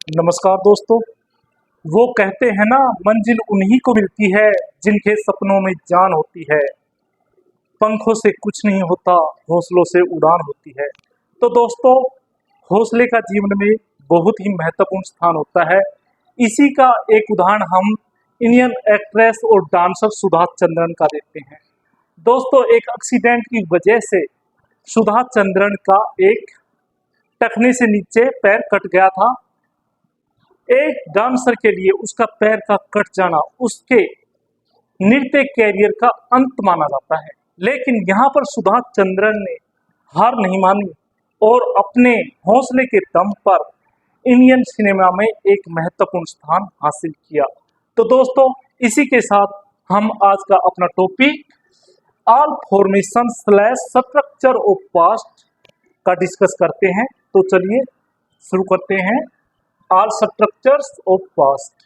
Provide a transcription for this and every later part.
नमस्कार दोस्तों। वो कहते हैं ना, मंजिल उन्हीं को मिलती है जिनके सपनों में जान होती है। पंखों से कुछ नहीं होता, हौसलों से उड़ान होती है। तो दोस्तों, हौसले का जीवन में बहुत ही महत्वपूर्ण स्थान होता है। इसी का एक उदाहरण हम इंडियन एक्ट्रेस और डांसर सुधा चंद्रन का देते हैं। दोस्तों, एक एक्सीडेंट की वजह से सुधा चंद्रन का एक टखने से नीचे पैर कट गया था। एक डांसर के लिए उसका पैर का कट जाना उसके नृत्य कैरियर का अंत माना जाता है। लेकिन यहाँ पर सुधा चंद्रन ने हार नहीं मानी और अपने हौसले के दम पर इंडियन सिनेमा में एक महत्वपूर्ण स्थान हासिल किया। तो दोस्तों, इसी के साथ हम आज का अपना topic all formation slash structure of past का डिस्कस करते हैं। तो चलिए शुरू करते हैं। All structures of past.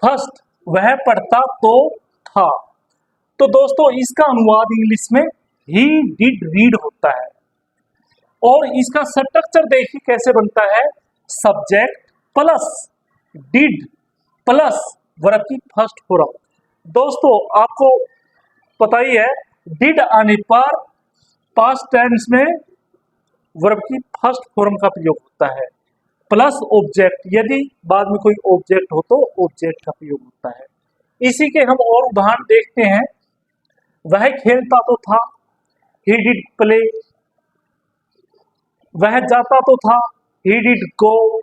First, वह पढ़ता तो था। तो दोस्तों, इसका अनुवाद इंग्लिश में ही डिड रीड होता है और इसका स्ट्रक्चर देखिए कैसे बनता है। Subject plus did plus verb की फर्स्ट फॉर्म। दोस्तों, आपको पता ही है, डिड आने पर पास्ट टेंस में वर्ब की फर्स्ट फॉर्म का प्रयोग होता है, प्लस ऑब्जेक्ट, यदि बाद में कोई ऑब्जेक्ट हो तो ऑब्जेक्ट का प्रयोग होता है। इसी के हम और उदाहरण देखते हैं। वह खेलता तो था, ही डिड प्ले। वह जाता तो था, ही डिड गो।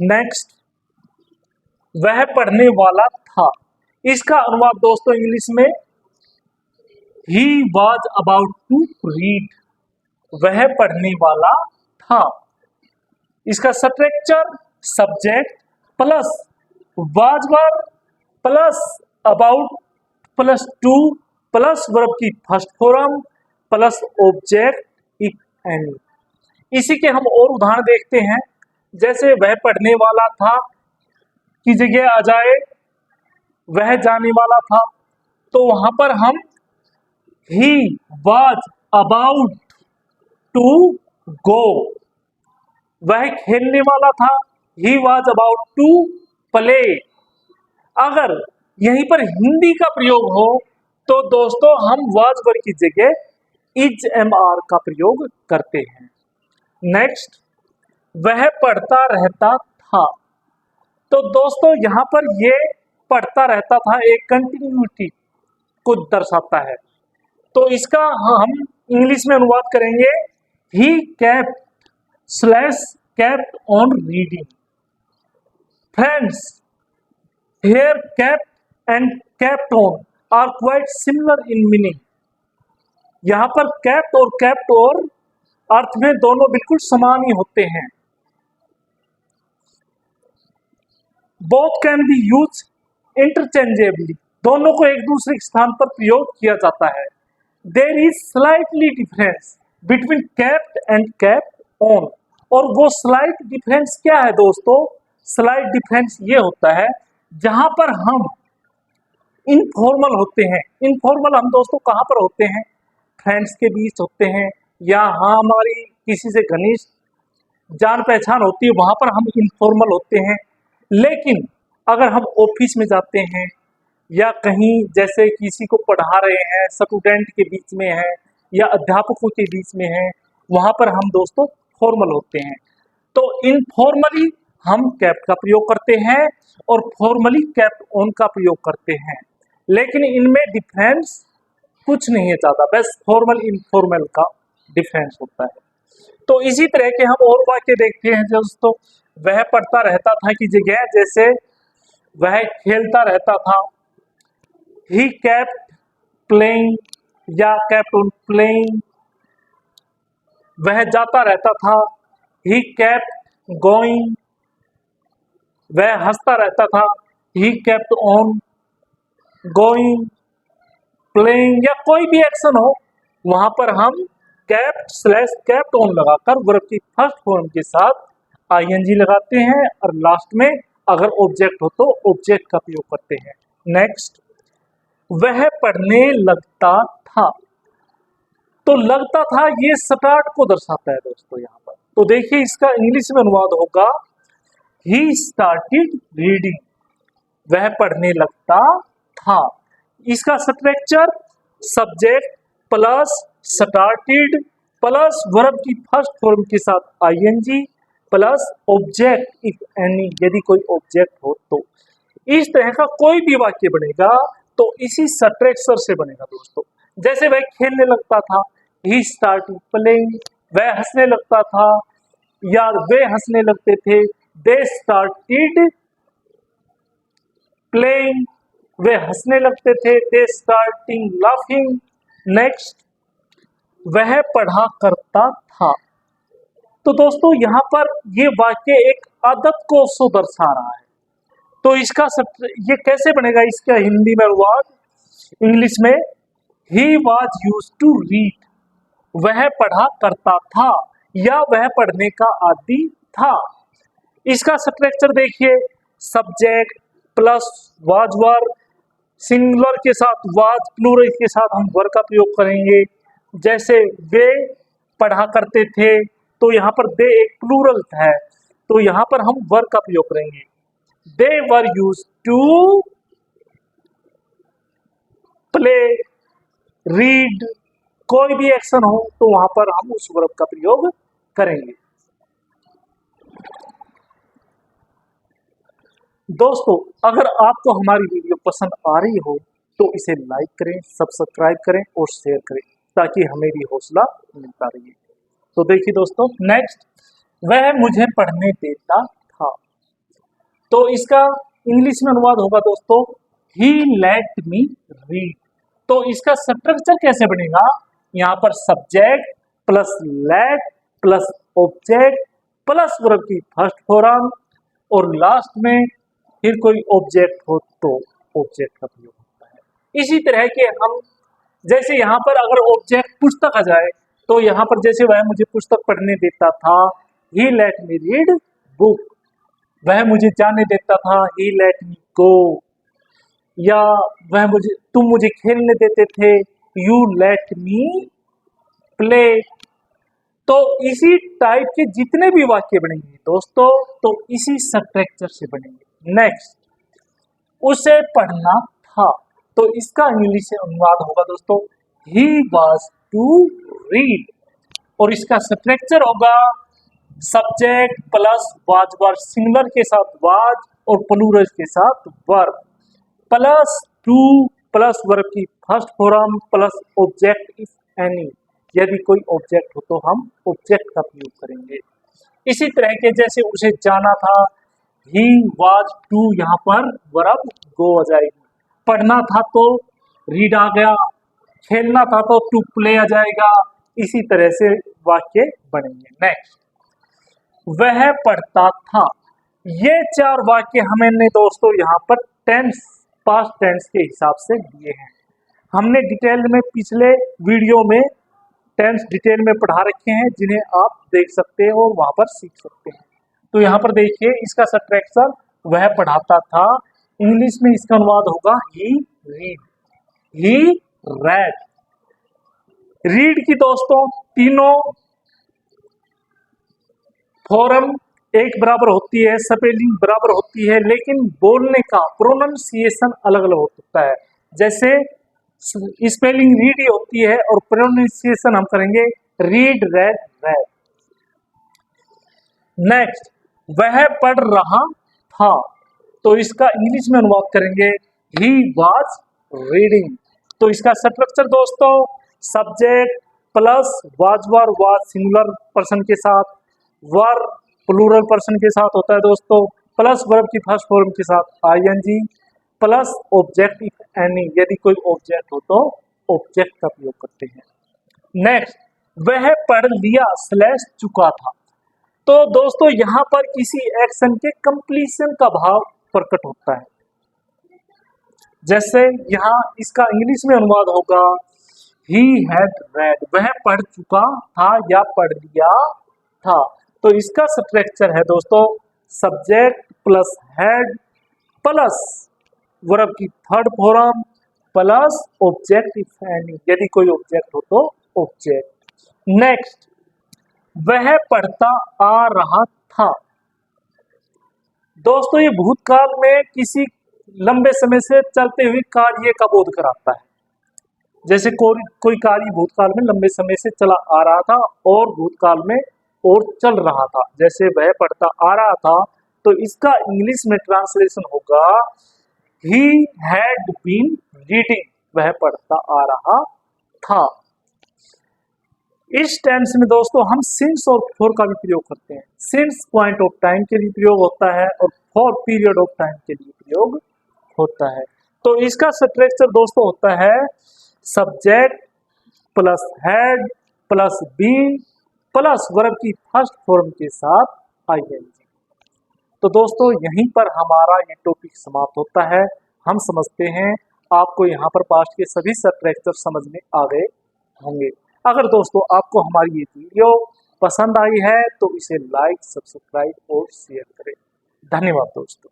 नेक्स्ट, वह पढ़ने वाला था। इसका अनुवाद दोस्तों इंग्लिश में ही वॉज अबाउट टू रीड। वह पढ़ने वाला था। इसका structure subject plus was verb plus about plus to plus verb की first form plus object if any. इसी के हम और उदाहरण देखते हैं। जैसे वह पढ़ने वाला था की जगह आ जाए वह जाने वाला था, तो वहां पर हम he was about to go. वह खेलने वाला था, he was about to play. अगर यहीं पर हिंदी का प्रयोग हो तो दोस्तों हम वॉज वर्ब की जगह इज एम आर का प्रयोग करते हैं। नेक्स्ट, वह पढ़ता रहता था। तो दोस्तों यहाँ पर ये पढ़ता रहता था एक कंटिन्यूटी को दर्शाता है। तो इसका हम इंग्लिश में अनुवाद करेंगे, he kept slash kept on reading. Friends, here kept and kept on are quite similar in meaning। यहाँ पर kept और kept और अर्थ में दोनों बिल्कुल समान ही होते हैं। both can be used interchangeably। दोनों को एक दूसरे के स्थान पर प्रयोग किया जाता है। there is slightly difference between kept and kept on। और वो स्लाइट डिफरेंस क्या है दोस्तों? स्लाइट डिफरेंस ये होता है जहां पर हम इनफॉर्मल होते हैं। इनफॉर्मल हम दोस्तों कहां पर होते हैं? फ्रेंड्स के बीच होते हैं, या हाँ हमारी किसी से घनिष्ठ जान पहचान होती है, वहां पर हम इनफॉर्मल होते हैं। लेकिन अगर हम ऑफिस में जाते हैं या कहीं जैसे किसी को पढ़ा रहे हैं, स्टूडेंट के बीच में है या अध्यापकों के बीच में है, वहां पर हम दोस्तों फॉर्मल होते हैं। तो इनफॉर्मली हम कैप्ट का प्रयोग करते हैं और फॉर्मली कैप्ट ऑन का प्रयोग करते हैं। लेकिन इनमें डिफरेंस कुछ नहीं है ज्यादा, बस फॉर्मल इनफॉर्मल का डिफरेंस होता है। तो इसी तरह के हम और वाक्य देखते हैं दोस्तों। वह पढ़ता रहता था की जगह जैसे वह खेलता रहता था, ही केप्ट प्लेइंग या केप्ट ऑन प्लेइंग। वह जाता रहता था, ही केप्ट गोइंग। वह हंसता रहता था, he kept on going. Playing या कोई भी एक्शन हो, वहां पर हम केप्ट स्लैश केप्ट ऑन लगाकर वर्ब की फर्स्ट फॉर्म के साथ आईएनजी लगाते हैं और लास्ट में अगर ऑब्जेक्ट हो तो ऑब्जेक्ट का प्रयोग करते हैं। नेक्स्ट, वह पढ़ने लगता था। तो लगता था ये स्टार्ट को दर्शाता है दोस्तों यहाँ पर। तो देखिए इसका इंग्लिश में अनुवाद होगा ही स्टार्टेड रीडिंग, वह पढ़ने लगता था। इसका structure subject plus started plus verb की फर्स्ट फॉर्म के साथ ING plus object if any, यदि कोई ऑब्जेक्ट हो तो। इस तरह का कोई भी वाक्य बनेगा तो इसी स्ट्रक्चर से बनेगा दोस्तों। जैसे वह खेलने लगता था, ही स्टार्टेड प्लेइंग, वह हंसने लगता था या वे हंसने लगते थे, दे स्टार्टेड प्लेइंग, वे हंसने लगते थे, दे स्टार्टिंग लाफिंग। नेक्स्ट, वह पढ़ा करता था। तो दोस्तों यहाँ पर ये वाक्य एक आदत को सो दर्शा रहा है। तो इसका ये कैसे बनेगा, इसका हिंदी में अनुवाद इंग्लिश में, ही वॉज यूज्ड टू रीड, वह पढ़ा करता था या वह पढ़ने का आदी था। इसका स्ट्रक्चर देखिए, subject plus was verb, singular के साथ वाज, प्लूरल के साथ हम वर्ब का प्रयोग करेंगे। जैसे वे पढ़ा करते थे, तो यहाँ पर दे एक प्लूरल है, तो यहाँ पर हम वर्ब का प्रयोग करेंगे। They were used to play, read, कोई भी एक्शन हो तो वहां पर हम उस वर्ब का प्रयोग करेंगे। दोस्तों अगर आपको हमारी वीडियो पसंद आ रही हो तो इसे लाइक करें, सब्सक्राइब करें और शेयर करें ताकि हमें भी हौसला मिलता रहे। तो देखिए दोस्तों, नेक्स्ट, वह मुझे पढ़ने देता था। तो इसका इंग्लिश में अनुवाद होगा दोस्तों, ही लेट मी रीड। तो इसका स्ट्रक्चर कैसे बनेगा, यहाँ पर subject plus late plus object plus verb की फर्स्ट फॉर्म और लास्ट में फिर कोई ऑब्जेक्ट हो तो ऑब्जेक्ट का प्रयोग होता है। इसी तरह के हम, जैसे यहाँ पर अगर ऑब्जेक्ट पुस्तक आ जाए तो यहाँ पर जैसे वह मुझे पुस्तक पढ़ने देता था, ही लेट मी रीड बुक, वह मुझे जाने देता था, ही लेट मी गो, या तुम मुझे खेलने देते थे, यू लेट मी प्ले। तो इसी टाइप के जितने भी वाक्य बनेंगे दोस्तों तो इसी स्ट्रक्चर से बनेंगे। नेक्स्ट, उसे पढ़ना था। तो इसका इंग्लिश से अनुवाद होगा दोस्तों, ही वाज टू रीड, और इसका स्ट्रक्चर होगा subject plus was verb, singular के साथ वाज और प्लूरल के साथ verb, plus to plus verb की first form plus object if any, यदि कोई ऑब्जेक्ट हो तो हम ऑब्जेक्ट का प्रयोग करेंगे। इसी तरह के जैसे उसे जाना था, ही वाज टू, यहाँ पर वर्ब गो आ जाएगी, पढ़ना था तो रीड आ गया, खेलना था तो टू प्ले आ जाएगा। इसी तरह से वाक्य बनेंगे। नेक्स्ट, वह पढ़ता था। ये चार वाक्य हमने दोस्तों यहाँ पर टेंस, पास्ट टेंस के हिसाब से दिए हैं। हमने डिटेल में पिछले वीडियो में टेंस डिटेल में पढ़ा रखे हैं, जिन्हें आप देख सकते हैं और वहां पर सीख सकते हैं। तो यहाँ पर देखिए इसका स्ट्रक्चर, वह पढ़ाता था, इंग्लिश में इसका अनुवाद होगा ही रीड, ही रेड। रीड की दोस्तों तीनों फॉर्म एक बराबर होती है, स्पेलिंग बराबर होती है, लेकिन बोलने का प्रोनाउंसिएशन अलग अलग हो सकता है। जैसे स्पेलिंग रीड ही होती है और प्रोनाउंसिएशन हम करेंगे रीड, रेड, रेड। नेक्स्ट, वह पढ़ रहा था। तो इसका इंग्लिश में अनुवाद करेंगे ही वाज रीडिंग। तो इसका स्ट्रक्चर दोस्तों, subject plus was verb, was singular person के साथ, वर्ब प्लूरल पर्सन के साथ होता है दोस्तों, प्लस वर्ब की फर्स्ट फॉर्म के साथ ING plus object if any, यदि कोई ऑब्जेक्ट हो तो ऑब्जेक्ट का प्रयोग करते हैं। नेक्स्ट, वह पढ़ लिया स्लैश चुका था। तो दोस्तों यहाँ पर किसी एक्शन के कंप्लीशन का भाव प्रकट होता है। जैसे यहाँ इसका इंग्लिश में अनुवाद होगा ही हैड रेड, वह पढ़ चुका था या पढ़ लिया था। तो इसका स्ट्रक्चर है दोस्तों, subject plus had plus verb की third form plus object if any, यदि कोई ऑब्जेक्ट हो तो ऑब्जेक्ट। नेक्स्ट, वह पढ़ता आ रहा था। दोस्तों, ये भूतकाल में किसी लंबे समय से चलते हुए कार्य का बोध कराता है। जैसे कोई कार्य भूतकाल में लंबे समय से चला आ रहा था और भूतकाल में और चल रहा था। जैसे वह पढ़ता आ रहा था, तो इसका इंग्लिश में ट्रांसलेशन होगा ही हैड बीन रीडिंग। वह पढ़ता आ रहा था। इस टेंस में दोस्तों हम सिंस और फॉर का भी प्रयोग करते हैं। सिंस पॉइंट ऑफ टाइम के लिए प्रयोग होता है और फॉर पीरियड ऑफ टाइम के लिए प्रयोग होता है। तो इसका स्ट्रक्चर दोस्तों होता है subject plus had plus be plus verb की फर्स्ट फॉर्म के साथ आईएनजी। तो दोस्तों, यहीं पर हमारा ये टॉपिक समाप्त होता है। हम समझते हैं आपको यहाँ पर पास्ट के सभी स्ट्रक्चर समझ में आ गए होंगे। अगर दोस्तों आपको हमारी ये वीडियो पसंद आई है तो इसे लाइक, सब्सक्राइब और शेयर करें। धन्यवाद दोस्तों।